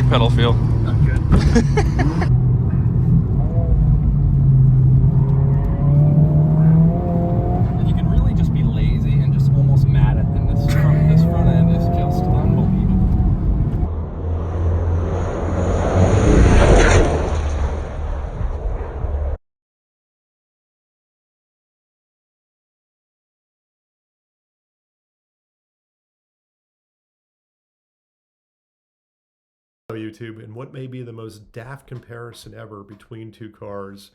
brake pedal feel? Not good. You can really just be lazy and just almost mad at them. This front end is just unbelievable. YouTube, and what may be the most daft comparison ever between two cars.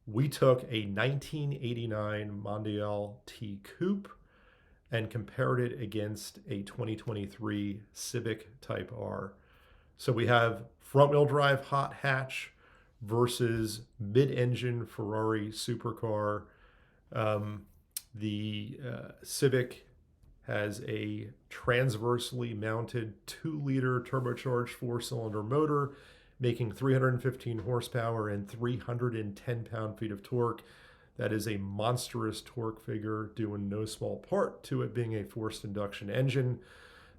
We took a 1989 Mondial T Coupe and compared it against a 2023 Civic Type R. So we have front-wheel drive hot hatch versus mid-engine Ferrari supercar. The Civic has a transversely mounted 2-liter turbocharged 4-cylinder motor, making 315 horsepower and 310 pound-feet of torque. That is a monstrous torque figure, due in no small part to it being a forced induction engine.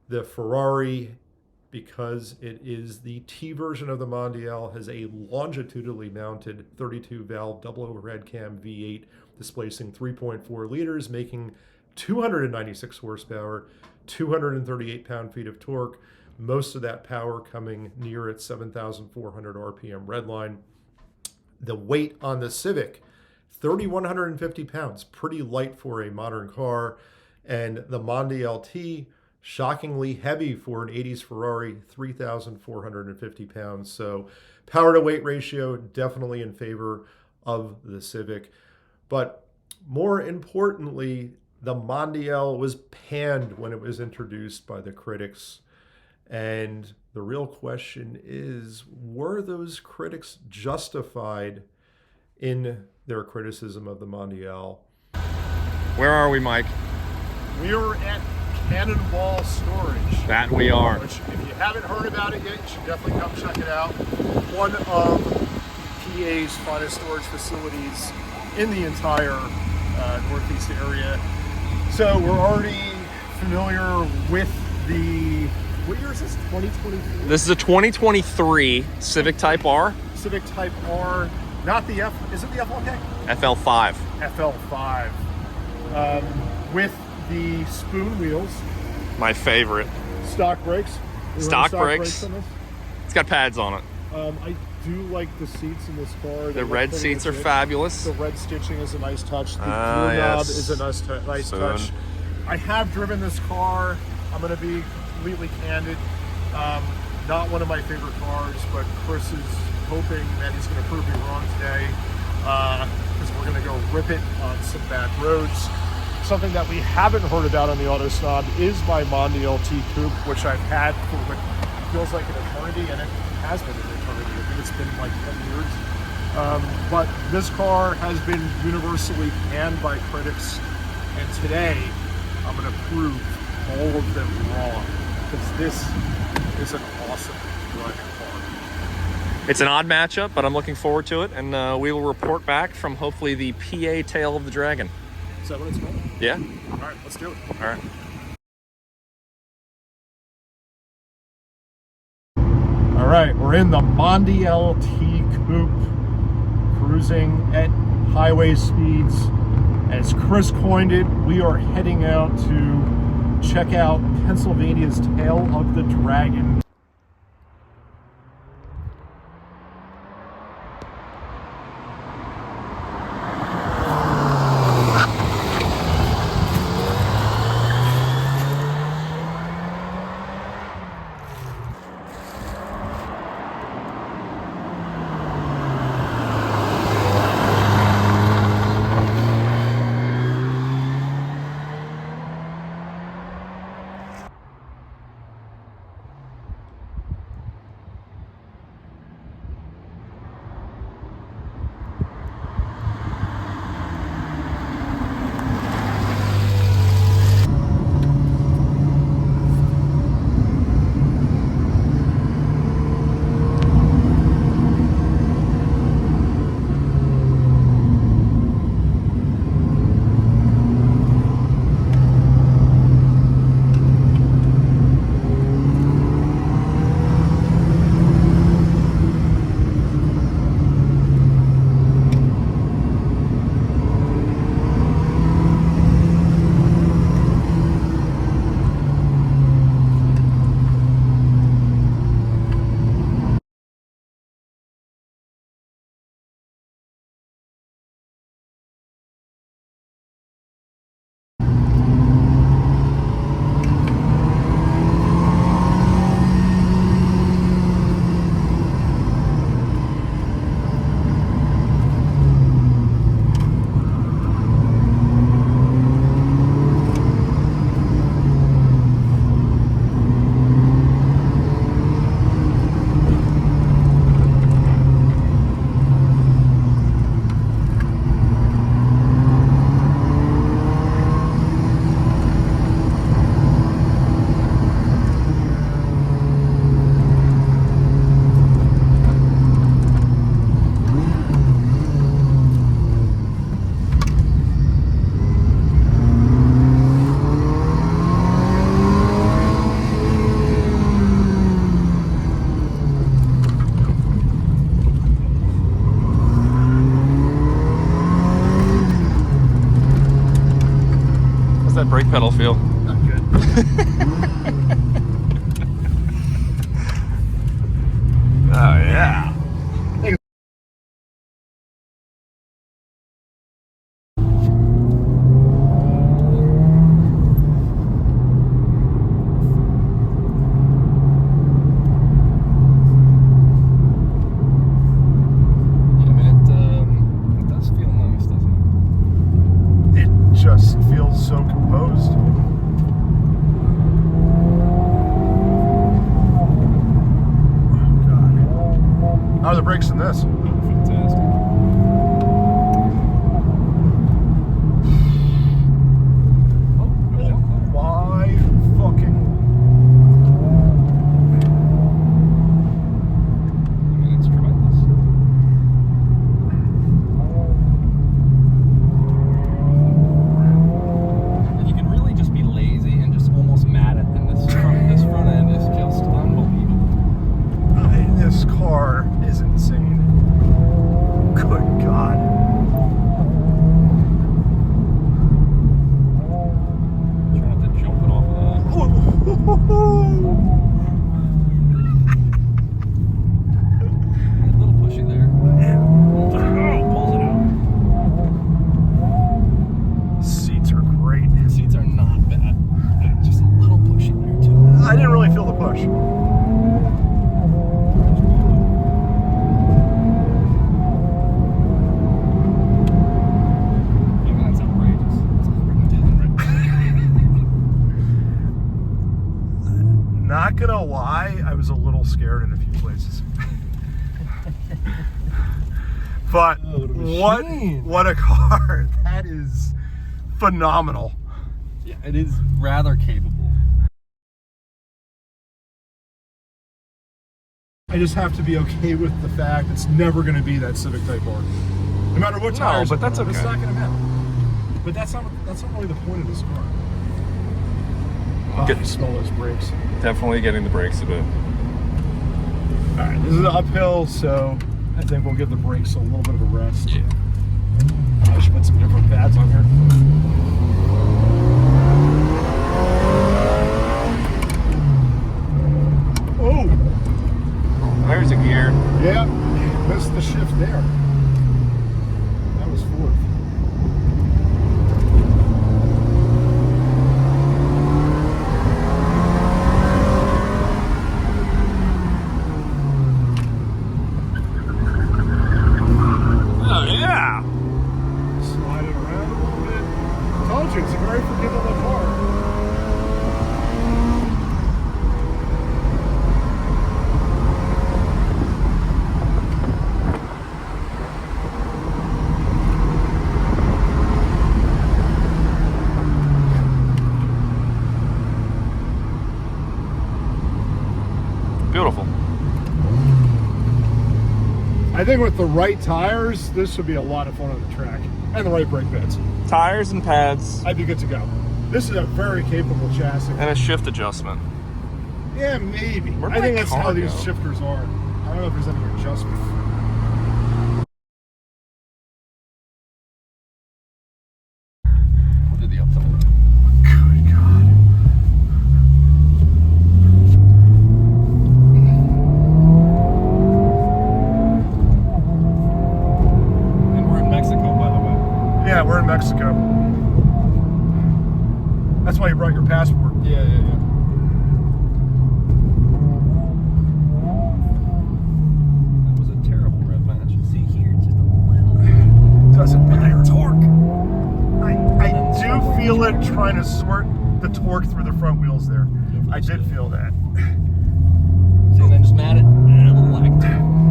The Ferrari, because it is the T version of the Mondial, has a longitudinally mounted 32-valve double overhead cam V8, displacing 3.4 liters, making 296 horsepower, 238 pound-feet of torque, most of that power coming near its 7,400 RPM redline. The weight on the Civic, 3,150 pounds, pretty light for a modern car. And the Mondial T, shockingly heavy for an 80s Ferrari, 3,450 pounds. So power to weight ratio, definitely in favor of the Civic. But more importantly, the Mondial was panned when it was introduced by the critics. And the real question is, were those critics justified in their criticism of the Mondial? Where are we, Mike? We are at Cannonball Storage. That we are. Which, if you haven't heard about it yet, you should definitely come check it out. One of PA's finest storage facilities in the entire Northeast area. So we're already familiar with the, what year is this, 2023? This is a 2023 Civic Type R. Civic Type R, not the F, is it the FLK? FL5. FL5. With the spoon wheels. My favorite. Stock brakes. Stock brakes. On this? It's got pads on it. I do like the seats in this car. The red seats are fabulous. The red stitching is a nice touch. The knob is a nice touch. I have driven this car. I'm going to be completely candid. Not one of my favorite cars, but Chris is hoping that he's going to prove me wrong today, because we're going to go rip it on some back roads. Something that we haven't heard about on the Autosnob is my Mondial T Coupe, which I've had for what feels like an eternity, and it has been an eternity. I think it's been like 10 years. But this car has been universally panned by critics, and today I'm going to prove all of them wrong, because this is an awesome driving car. It's an odd matchup, but I'm looking forward to it, and we will report back from hopefully the PA Tail of the Dragon. Is that what it's called? Yeah. All right, let's do it. All right. All right, we're in the Mondial T Coupe, cruising at highway speeds. As Chris coined it, we are heading out to check out Pennsylvania's Tail of the Dragon. brake pedal feel? Not good. Oh yeah. Just feels so composed. Oh God. How are the brakes in this? Fantastic. Oh, no jump there. My fucking. I mean, it's tremendous. And you can really just be lazy and just almost mad at them. This front end is just unbelievable. This car is insane. Good God. Try not to jump it off of that. A little pushy there. Pulls it out. Seats are great. Seats are not bad. Just a little pushy there too. I didn't really feel the push. I mean, that's outrageous. It's 110, right? Not gonna lie, I was a little scared in a few places. But Oh, what a machine. what a car. That is phenomenal. Yeah, it is rather capable. I just have to be okay with the fact it's never going to be that Civic Type R. No matter what tires. but that's It's okay. not going to matter. But that's not really the point of this car. Oh, Get- I smell those brakes. Definitely getting the brakes a bit. All right, this is uphill, so I think we'll give the brakes a little bit of a rest. Yeah. I should put some different pads on here. Oh, There's a gear. yeah, missed the shift there. That was fourth. Oh yeah. Slide it around a little bit. Told you, it's a very forgivable car. Beautiful. I think with the right tires, this would be a lot of fun on the track. And the right brake pads. Tires and pads I'd be good to go. This is a very capable chassis. and a shift adjustment. Yeah, maybe. Where'd I think my that's car how these go? shifters are. I don't know if there's any adjustment. What did the upside? Good God. And we're in Mexico, by the way. Yeah, we're in Mexico. That's why you brought your passport. Yeah. That was a terrible red match. See here, just a little. Doesn't matter. Torque. I do feel it trying to sort the torque through the front wheels there. I did feel that. See, and then just mad at a little lag.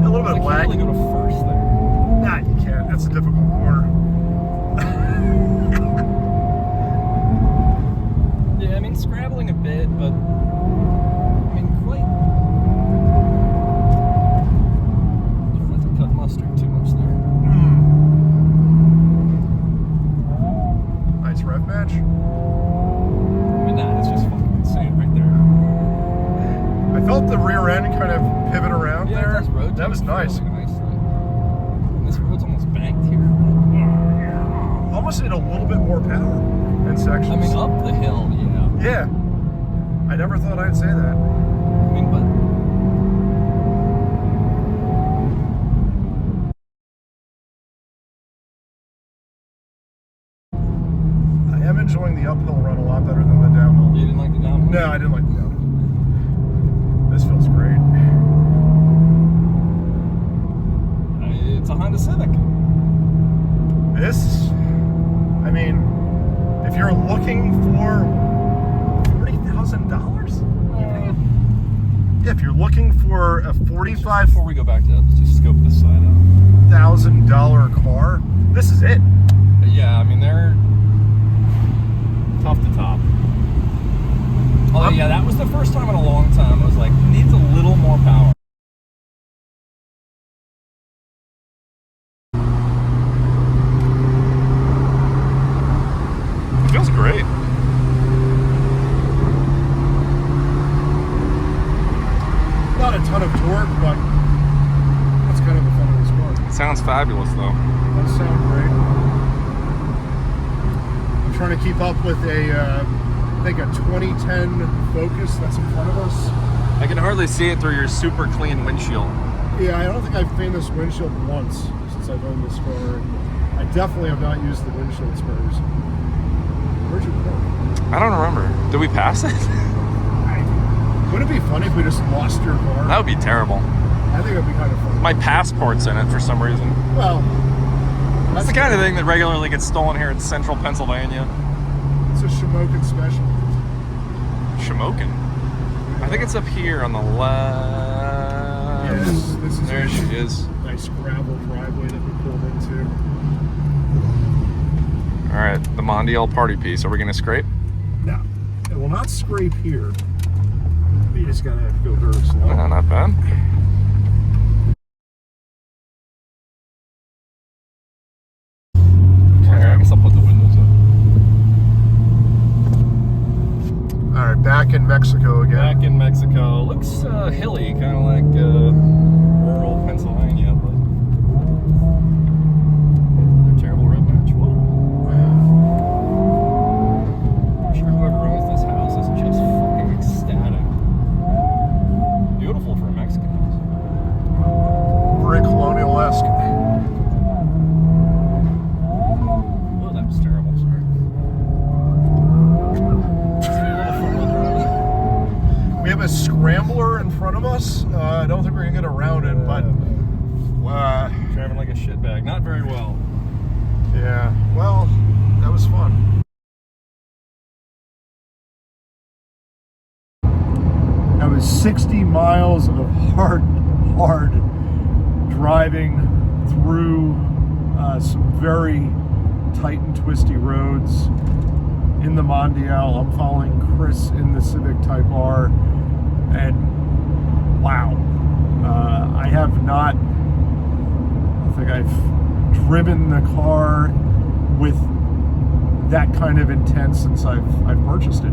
A little bit of I lag. can't really go to first there. Nah, you can't. That's a difficult corner. Yeah, I mean, scrabbling a bit, but I mean, quite. Not to cut mustard too much there. Nice rev match. I mean, that's just fucking insane right there. I felt the rear end kind of pivot around Yeah, there. it does rotate That was nice. fairly nicely. And this road's almost banked here. Oh almost need a little bit more power in sections. I mean, up the hill, yeah. Yeah. I never thought I'd say that. I mean, but I am enjoying the uphill run a lot better than the downhill. you didn't like the downhill? No, I didn't like the downhill. This feels great. It's a Honda Civic. This, I mean, if you're looking for $40,000, yeah, if you're looking for a Before we go back to that, let's just scope this side out. $45,000 car, this is it. Yeah, I mean, they're tough to top. Oh, yeah, that was the first time in a long time I was like, it needs a little more power. It feels great. Not a ton of torque, but that's kind of the fun of this car. It sounds fabulous, though. Does sound great. I'm trying to keep up with a, I think a 2010 Focus that's in front of us. I can hardly see it through your super clean windshield. Yeah, I don't think I've cleaned this windshield once since I've owned this car. I definitely have not used the windshield sprayers. Where'd you park? I don't remember. Did we pass it? Wouldn't it be funny if we just lost your car? That would be terrible. I think it would be kind of funny. My passport's in it for some reason. Well, That's the kind of thing that regularly gets stolen here in central Pennsylvania. It's a Shamokin special. Shamokin. I think it's up here on the left. Yeah, this is There she is. nice gravel driveway that we pulled into. All right, the Mondial party piece. Are we gonna scrape? No, it will not scrape here. You just gotta have to go very slow. No, not bad. Okay, I guess I'll put the windows up. All right, back in Mexico again. Back in Mexico. Looks hilly, kind of like rural Pennsylvania, but another terrible road match. Whoa. I'm sure whoever owns this house is just fucking ecstatic. Beautiful for a Mexican house. Very colonial-esque. Oh, that was terrible. Sorry. We have a scrambler in front of us. I don't think we're gonna get around it, but Driving like a shitbag. Not very well. yeah. Well, that was fun. That was 60 miles of hard driving through some very tight and twisty roads in the Mondial. I'm following Chris in the Civic Type R, and wow, I have not. I think I've driven the car with that kind of intent since I've purchased it.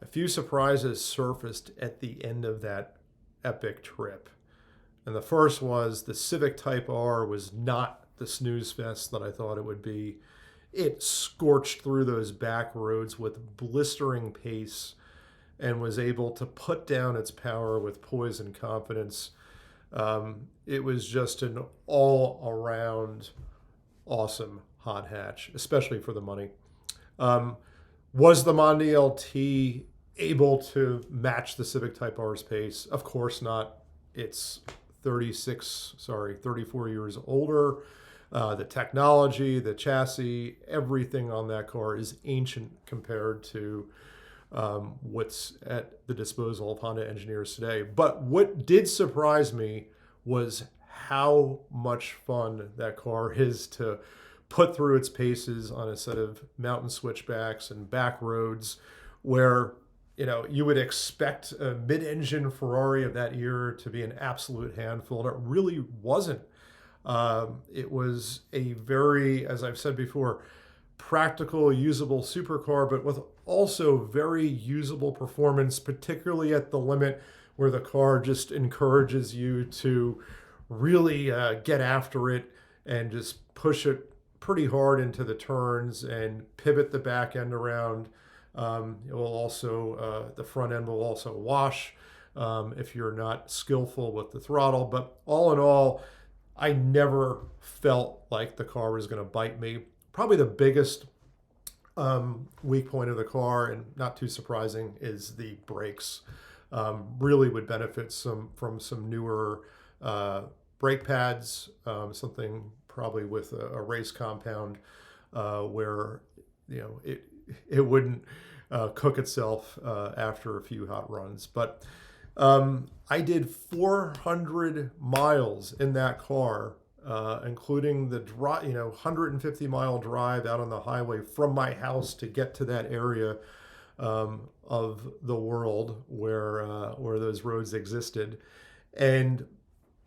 A few surprises surfaced at the end of that epic trip. And the first was the Civic Type R was not the snooze fest that I thought it would be. It scorched through those back roads with blistering pace and was able to put down its power with poise and confidence. It was just an all-around awesome hot hatch, especially for the money. Was the Mondial T able to match the Civic Type R's pace? Of course not. It's 34 years older. The technology, the chassis, everything on that car is ancient compared to what's at the disposal of Honda engineers today. But what did surprise me was how much fun that car is to put through its paces on a set of mountain switchbacks and back roads where, you know, you would expect a mid-engine Ferrari of that era to be an absolute handful, and it really wasn't. It was a very, as I've said before, practical, usable supercar, but with also very usable performance, particularly at the limit where the car just encourages you to really get after it and just push it pretty hard into the turns and pivot the back end around. It will also, the front end will also wash if you're not skillful with the throttle. But all in all, I never felt like the car was going to bite me. Probably the biggest weak point of the car, and not too surprising, is the brakes. Really would benefit from some newer brake pads, something probably with a race compound where, you know, it wouldn't cook itself after a few hot runs. But I did 400 miles in that car, including the 150-mile drive out on the highway from my house to get to that area of the world where those roads existed. And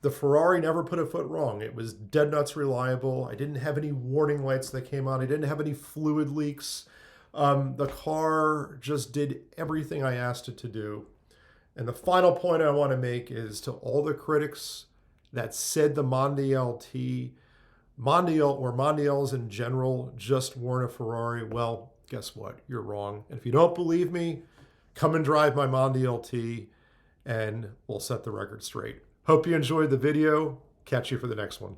the Ferrari never put a foot wrong. It was dead nuts reliable. I didn't have any warning lights that came on. I didn't have any fluid leaks. The car just did everything I asked it to do. And the final point I want to make is to all the critics that said the Mondial or Mondials in general just weren't a Ferrari. Well, guess what? You're wrong. And if you don't believe me, come and drive my Mondial T and we'll set the record straight. Hope you enjoyed the video. Catch you for the next one.